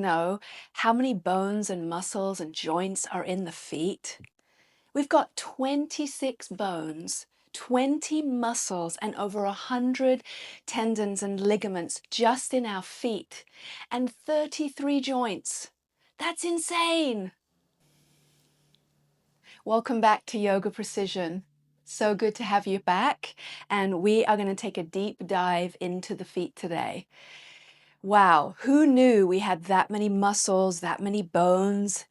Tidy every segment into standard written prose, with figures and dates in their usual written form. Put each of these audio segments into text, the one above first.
know how many bones and muscles and joints are in the feet? We've got 26 bones, 20 muscles, and over 100 tendons and ligaments just in our feet, and 33 joints. That's insane! Welcome back to Yoga Precision. So good to have you back, and we are going to take a deep dive into the feet today. Wow, who knew we had that many muscles, that many bones,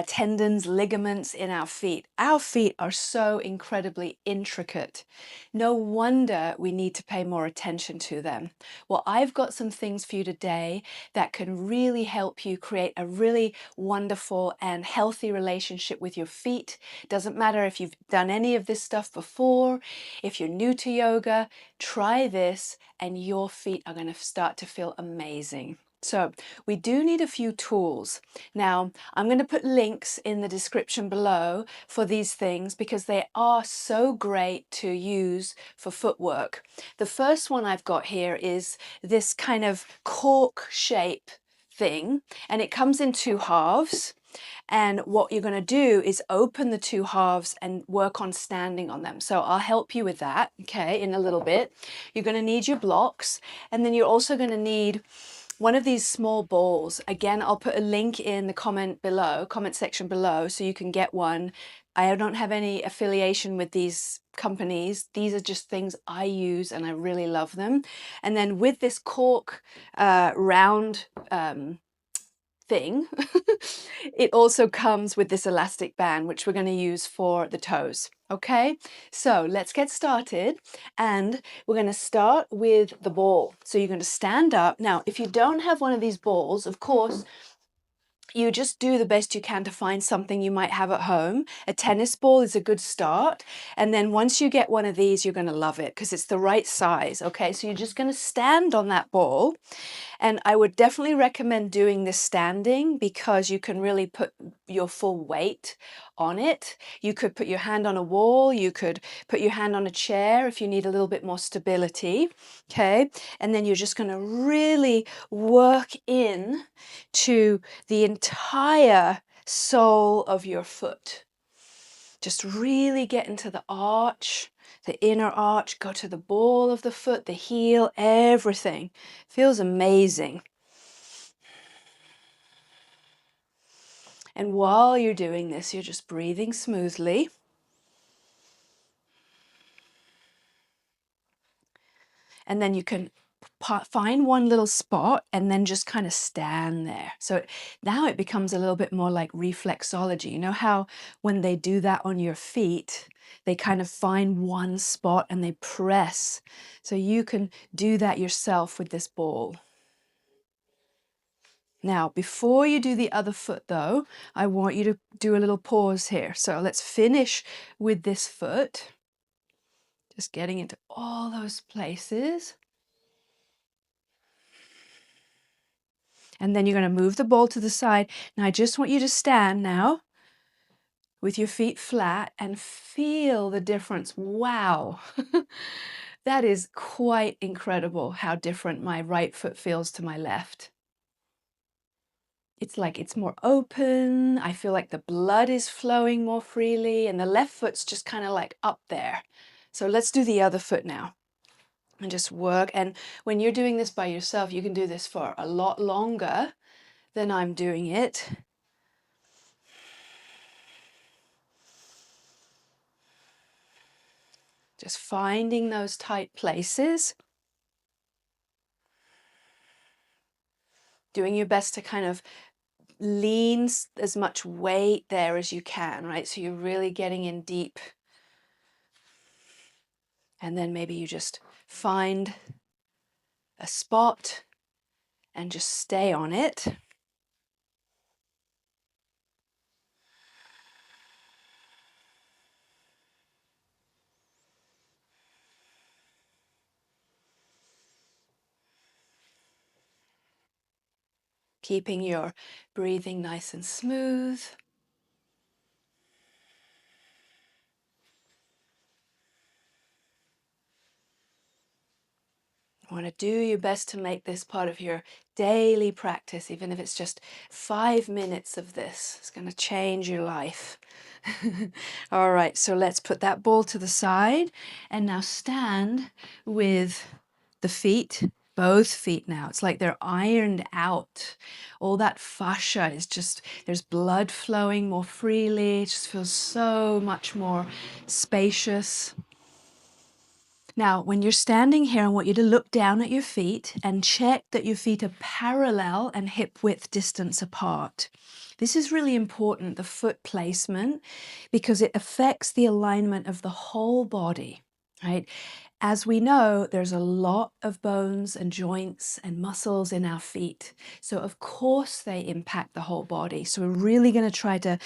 tendons, ligaments in our feet? Our feet are so incredibly intricate. No wonder we need to pay more attention to them. Well, I've got some things for you today that can really help you create a really wonderful and healthy relationship with your feet. Doesn't matter if you've done any of this stuff before, if you're new to yoga, try this and your feet are going to start to feel amazing. So we do need a few tools. Now, I'm going to put links in the description below for these things because they are so great to use for footwork. The first one I've got here is this kind of cork shape thing, and it comes in two halves. And what you're going to do is open the two halves and work on standing on them. So I'll help you with that, okay, in a little bit. You're going to need your blocks, and then you're also going to need one of these small balls. Again, I'll put a link in the comment section below, so you can get one. I don't have any affiliation with these companies. These are just things I use and I really love them. And then with this cork round thing, it also comes with this elastic band, which we're going to use for the toes. Okay, so let's get started, and we're going to start with the ball. So you're going to stand up. Now, if you don't have one of these balls, of course, you just do the best you can to find something you might have at home. A tennis ball is a good start. And then once you get one of these, you're going to love it because it's the right size. Okay, so you're just going to stand on that ball. And I would definitely recommend doing this standing because you can really put your full weight on it. You could put your hand on a wall, you could put your hand on a chair if you need a little bit more stability, okay? And then you're just going to really work in to the entire sole of your foot. Just really get into the arch, the inner arch, go to the ball of the foot, the heel, everything. Feels amazing. And while you're doing this, you're just breathing smoothly. And then you can find one little spot and then just kind of stand there. So now it becomes a little bit more like reflexology. You know how when they do that on your feet, they kind of find one spot and they press. So you can do that yourself with this ball. Now, before you do the other foot though, I want you to do a little pause here. So let's finish with this foot. Just getting into all those places. And then you're going to move the ball to the side. Now I just want you to stand now with your feet flat and feel the difference. Wow. That is quite incredible how different my right foot feels to my left. It's like it's more open. I feel like the blood is flowing more freely, and the left foot's just kind of like up there. So let's do the other foot now. And just work. And when you're doing this by yourself, you can do this for a lot longer than I'm doing it. Just finding those tight places. Doing your best to kind of lean as much weight there as you can, right? So you're really getting in deep. And then maybe you just find a spot and just stay on it. Keeping your breathing nice and smooth. You want to do your best to make this part of your daily practice, even if it's just 5 minutes of this. It's going to change your life. All right, so let's put that ball to the side and now stand with the feet, both feet now. It's like they're ironed out. All that fascia is just, there's blood flowing more freely. It just feels so much more spacious. Now, when you're standing here, I want you to look down at your feet and check that your feet are parallel and hip width distance apart. This is really important, the foot placement, because it affects the alignment of the whole body, right? As we know, there's a lot of bones and joints and muscles in our feet. So of course they impact the whole body. So we're really going to try to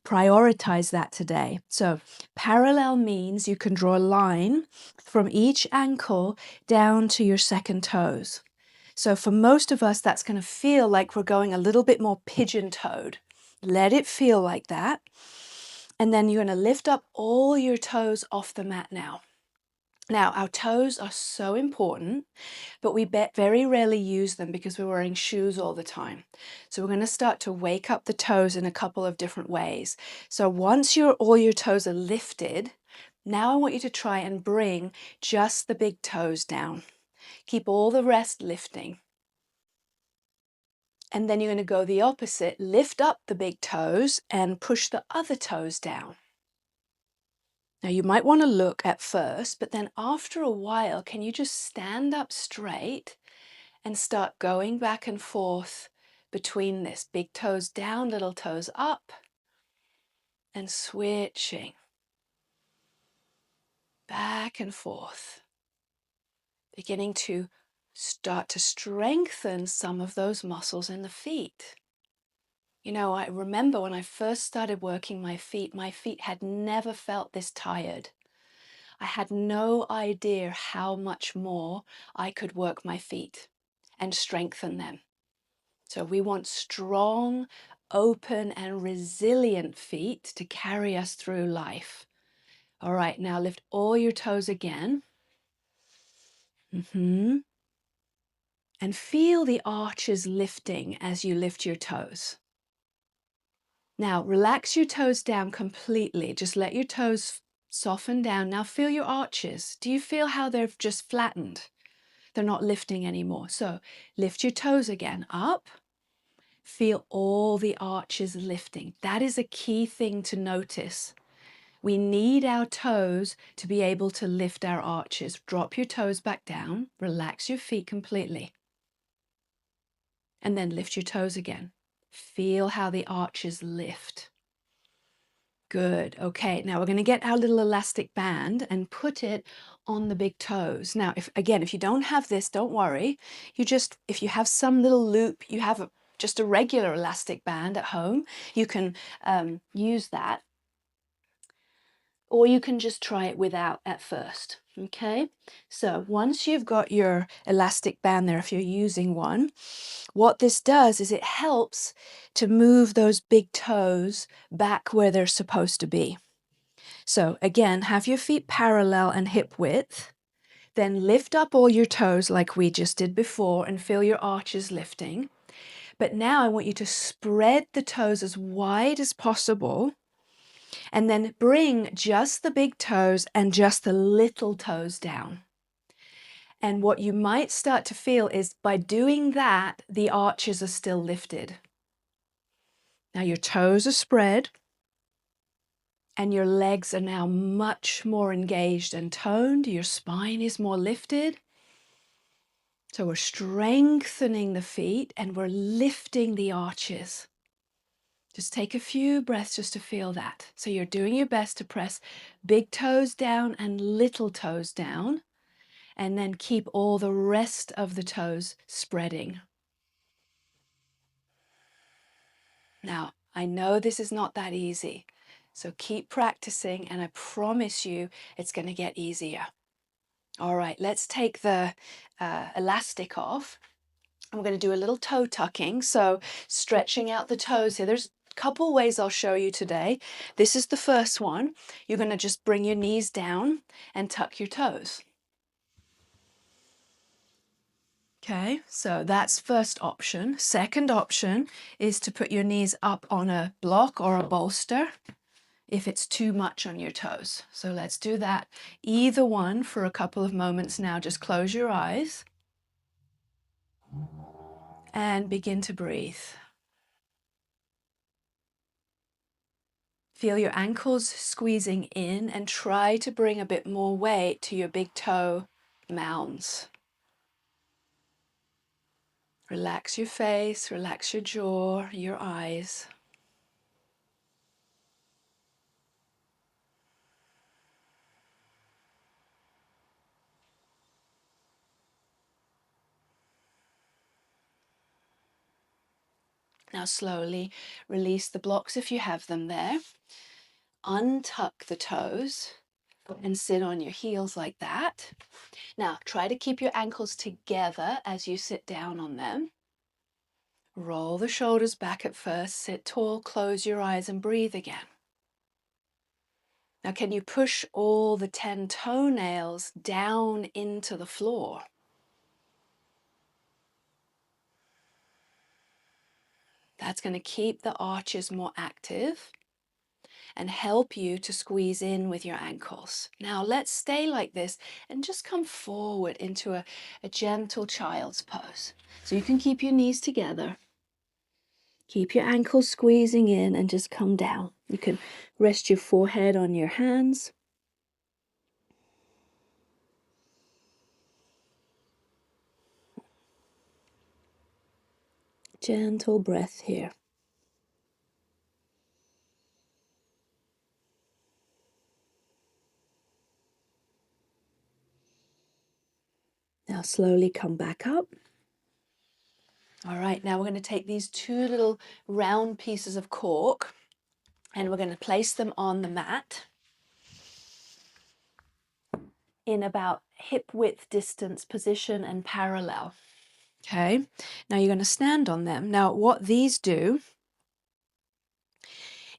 prioritize that today. So parallel means you can draw a line from each ankle down to your second toes. So for most of us, that's going to feel like we're going a little bit more pigeon-toed. Let it feel like that. And then you're going to lift up all your toes off the mat now. Now, our toes are so important, but we very rarely use them because we're wearing shoes all the time. So we're going to start to wake up the toes in a couple of different ways. So once all your toes are lifted, now I want you to try and bring just the big toes down. Keep all the rest lifting. And then you're going to go the opposite, lift up the big toes and push the other toes down. Now you might want to look at first, but then after a while, can you just stand up straight and start going back and forth between this? Big toes down, little toes up, and switching back and forth. Beginning to start to strengthen some of those muscles in the feet. You know, I remember when I first started working my feet had never felt this tired. I had no idea how much more I could work my feet and strengthen them. So we want strong, open, and resilient feet to carry us through life. All right, now lift all your toes again. And feel the arches lifting as you lift your toes. Now, relax your toes down completely. Just let your toes soften down. Now feel your arches. Do you feel how they've just flattened? They're not lifting anymore. So lift your toes again up. Feel all the arches lifting. That is a key thing to notice. We need our toes to be able to lift our arches. Drop your toes back down. Relax your feet completely. And then lift your toes again. Feel how the arches lift. Good. Okay, now we're going to get our little elastic band and put it on the big toes. Now, if you don't have this, don't worry. If you have some little loop, you have just a regular elastic band at home, you can use that. Or you can just try it without at first. Okay, so once you've got your elastic band there, if you're using one, what this does is it helps to move those big toes back where they're supposed to be. So again, have your feet parallel and hip width. Then lift up all your toes like we just did before and feel your arches lifting. But now I want you to spread the toes as wide as possible. And then bring just the big toes and just the little toes down. And what you might start to feel is by doing that, the arches are still lifted. Now your toes are spread and your legs are now much more engaged and toned. Your spine is more lifted. So we're strengthening the feet and we're lifting the arches. Just take a few breaths just to feel that. So you're doing your best to press big toes down and little toes down, and then keep all the rest of the toes spreading. Now, I know this is not that easy, so keep practicing and I promise you it's going to get easier. All right, let's take the elastic off. I'm going to do a little toe tucking, so stretching out the toes here. There's a couple ways I'll show you today. This is the first one. You're going to just bring your knees down and tuck your toes. Okay, so that's first option. Second option is to put your knees up on a block or a bolster if it's too much on your toes. So let's do that. Either one for a couple of moments now. Just close your eyes and begin to breathe. Feel your ankles squeezing in and try to bring a bit more weight to your big toe mounds. Relax your face, relax your jaw, your eyes. Now slowly release the blocks if you have them there. Untuck the toes and sit on your heels like that. Now try to keep your ankles together as you sit down on them. Roll the shoulders back at first, sit tall, close your eyes and breathe again. Now can you push all the 10 toenails down into the floor? That's going to keep the arches more active and help you to squeeze in with your ankles. Now let's stay like this and just come forward into a gentle child's pose. So you can keep your knees together. Keep your ankles squeezing in and just come down. You can rest your forehead on your hands. Gentle breath here. Now slowly come back up. All right, now we're going to take these two little round pieces of cork and we're going to place them on the mat in about hip width distance position and parallel. Okay, now you're going to stand on them. Now what these do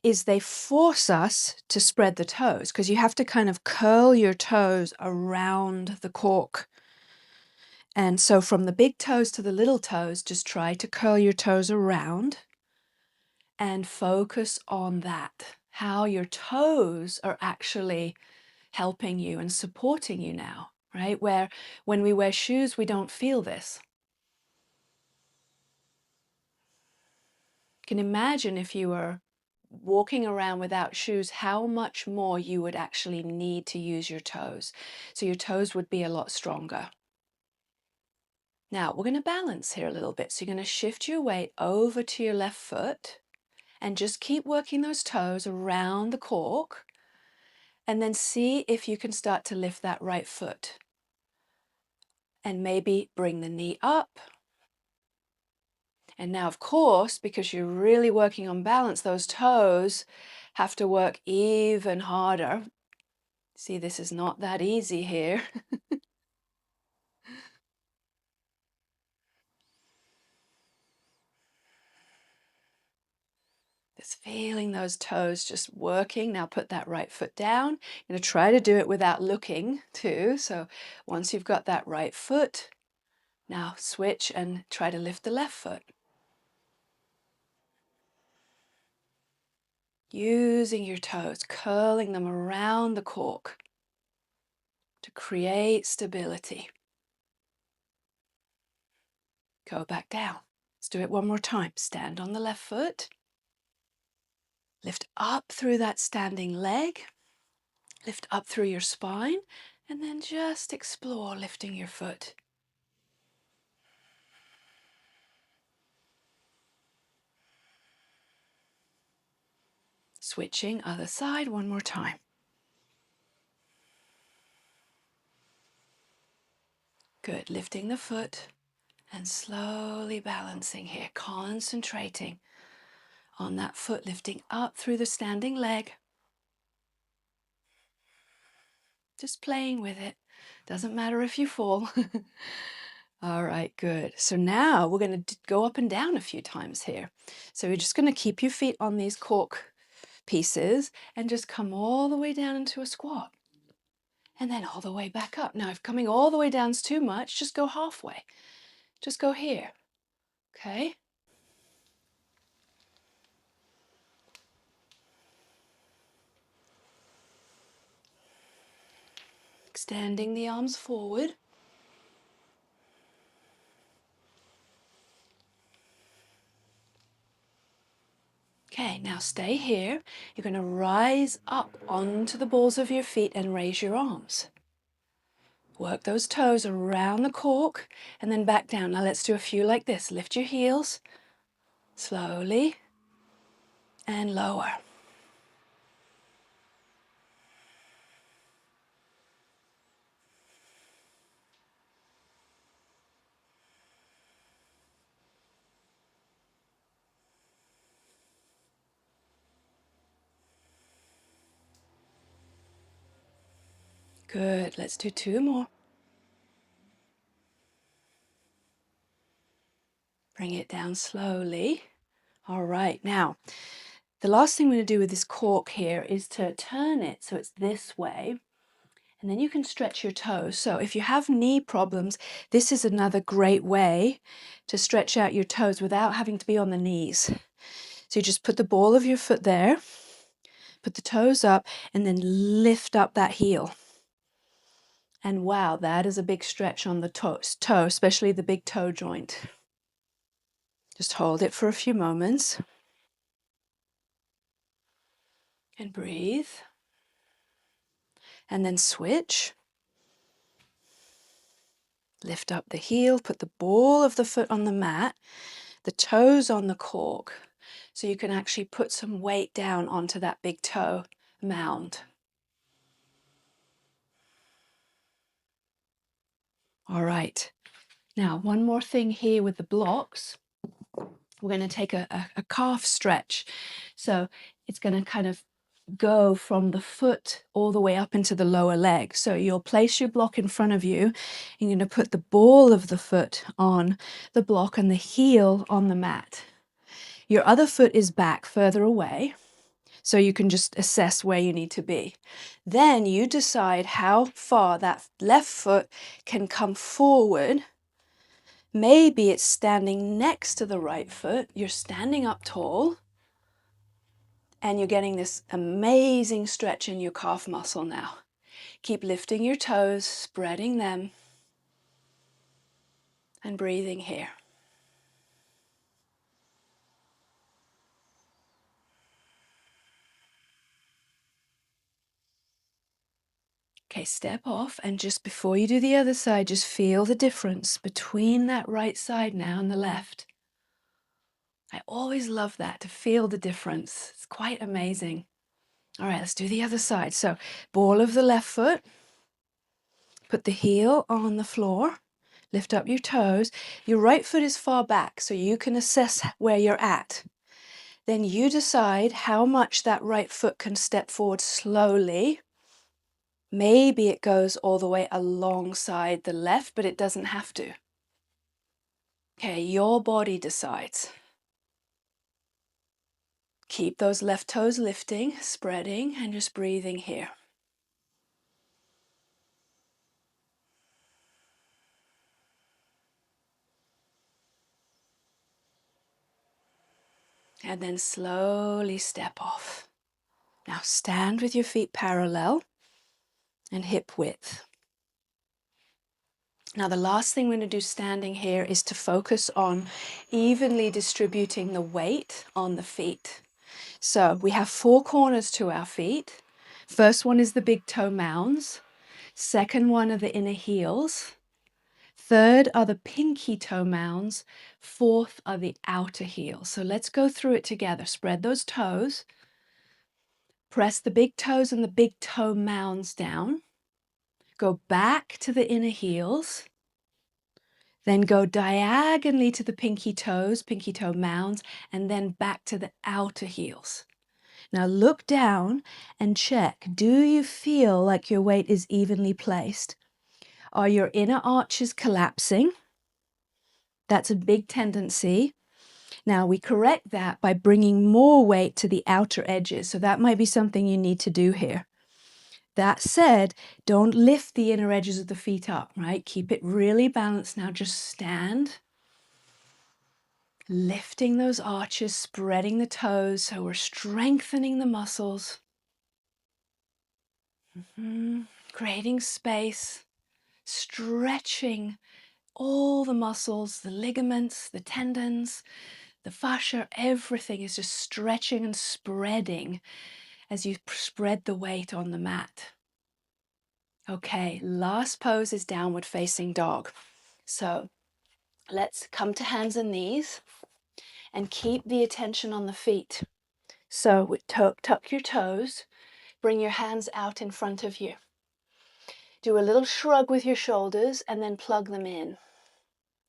is they force us to spread the toes because you have to kind of curl your toes around the cork. And so from the big toes to the little toes, just try to curl your toes around and focus on that, how your toes are actually helping you and supporting you now, right? Where when we wear shoes, we don't feel this. You can imagine if you were walking around without shoes, how much more you would actually need to use your toes. So your toes would be a lot stronger. Now we're going to balance here a little bit. So you're going to shift your weight over to your left foot and just keep working those toes around the cork and then see if you can start to lift that right foot. And maybe bring the knee up. And now, of course, because you're really working on balance, those toes have to work even harder. See, this is not that easy here. Just feeling those toes just working. Now put that right foot down. You're going to try to do it without looking too. So once you've got that right foot, now switch and try to lift the left foot. Using your toes, curling them around the cork to create stability. Go back down. Let's do it one more time. Stand on the left foot. Lift up through that standing leg. Lift up through your spine. And then just explore lifting your foot. Switching other side one more time. Good. Lifting the foot and slowly balancing here. Concentrating on that foot, lifting up through the standing leg. Just playing with it. Doesn't matter if you fall. All right, good. So now we're going to go up and down a few times here. So you're just going to keep your feet on these cork pieces and just come all the way down into a squat. And then all the way back up. Now, if coming all the way down is too much, just go halfway. Just go here, okay? Extending the arms forward. Okay, now stay here. You're going to rise up onto the balls of your feet and raise your arms. Work those toes around the cork and then back down. Now let's do a few like this. Lift your heels slowly and lower. Good. Let's do 2 more. Bring it down slowly. All right. Now, the last thing we're going to do with this cork here is to turn it so it's this way. And then you can stretch your toes. So if you have knee problems, this is another great way to stretch out your toes without having to be on the knees. So you just put the ball of your foot there, put the toes up, and then lift up that heel. And wow, that is a big stretch on the toe, especially the big toe joint. Just hold it for a few moments. And breathe. And then switch. Lift up the heel, put the ball of the foot on the mat, the toes on the cork, so you can actually put some weight down onto that big toe mound. All right. Now, one more thing here with the blocks. We're going to take a calf stretch. So it's going to kind of go from the foot all the way up into the lower leg. So you'll place your block in front of you. You're going to put the ball of the foot on the block and the heel on the mat. Your other foot is back further away, so you can just assess where you need to be. Then you decide how far that left foot can come forward. Maybe it's standing next to the right foot. You're standing up tall. And you're getting this amazing stretch in your calf muscle now. Keep lifting your toes, spreading them, and breathing here. Okay, step off, and just before you do the other side, just feel the difference between that right side now and the left. I always love that, to feel the difference. It's quite amazing. All right, let's do the other side. So, ball of the left foot, put the heel on the floor, lift up your toes. Your right foot is far back, so you can assess where you're at. Then you decide how much that right foot can step forward slowly. Maybe it goes all the way alongside the left, but it doesn't have to. Okay, your body decides. Keep those left toes lifting, spreading, and just breathing here. And then slowly step off. Now stand with your feet parallel and hip width. Now the last thing we're going to do standing here is to focus on evenly distributing the weight on the feet. So we have 4 corners to our feet. First one is the big toe mounds. Second one are the inner heels. Third are the pinky toe mounds. Fourth are the outer heels. So let's go through it together. Spread those toes. Press the big toes and the big toe mounds down. Go back to the inner heels. Then go diagonally to the pinky toes, pinky toe mounds, and then back to the outer heels. Now look down and check. Do you feel like your weight is evenly placed? Are your inner arches collapsing? That's a big tendency. Now we correct that by bringing more weight to the outer edges. So that might be something you need to do here. That said, don't lift the inner edges of the feet up, right? Keep it really balanced now. Just stand Lifting those arches, spreading the toes, so we're strengthening the muscles. Creating space, stretching all the muscles, the ligaments, the tendons, the fascia, everything is just stretching and spreading as you spread the weight on the mat. Okay, last pose is downward facing dog. So let's come to hands and knees and keep the attention on the feet. So tuck your toes, bring your hands out in front of you. Do a little shrug with your shoulders and then plug them in.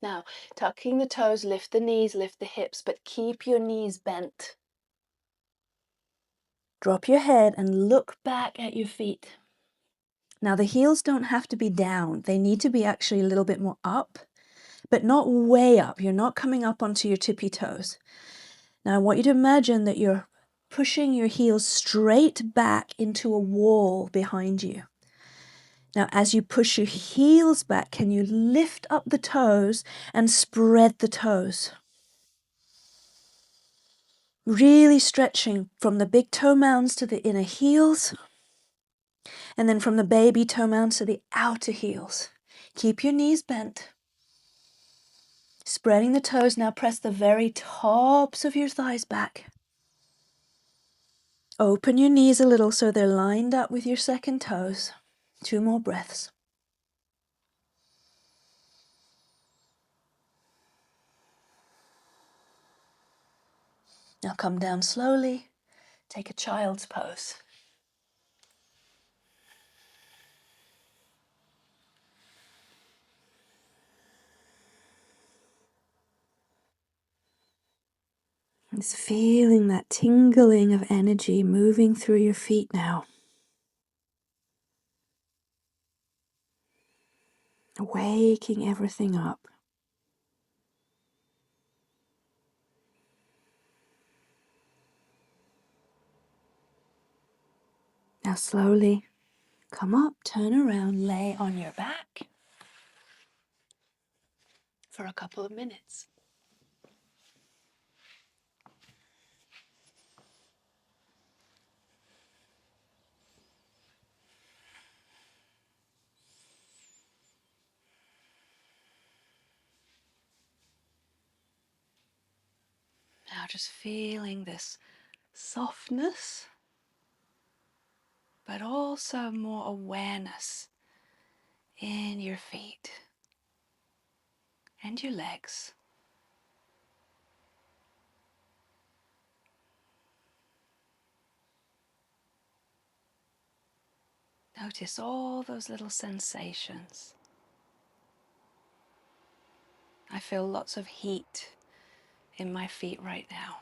Now, tucking the toes, lift the knees, lift the hips, but keep your knees bent. Drop your head and look back at your feet. Now, the heels don't have to be down. They need to be actually a little bit more up, but not way up. You're not coming up onto your tippy toes. Now, I want you to imagine that you're pushing your heels straight back into a wall behind you. Now, as you push your heels back, can you lift up the toes and spread the toes? Really stretching from the big toe mounds to the inner heels, and then from the baby toe mounds to the outer heels. Keep your knees bent. Spreading the toes, now press the very tops of your thighs back. Open your knees a little so they're lined up with your second toes. 2 more breaths. Now come down slowly. Take a child's pose. Just feeling that tingling of energy moving through your feet now. Waking everything up. Now slowly come up, turn around, lay on your back for a couple of minutes. Now just feeling this softness, but also more awareness in your feet and your legs. Notice all those little sensations. I feel lots of heat in my feet right now.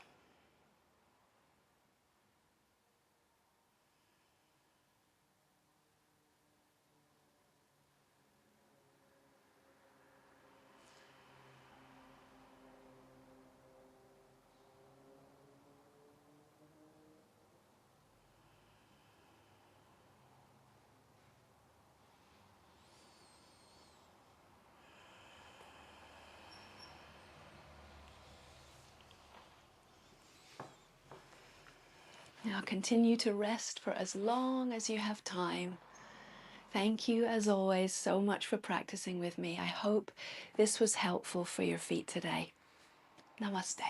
Now continue to rest for as long as you have time. Thank you, as always, so much for practicing with me. I hope this was helpful for your feet today. Namaste.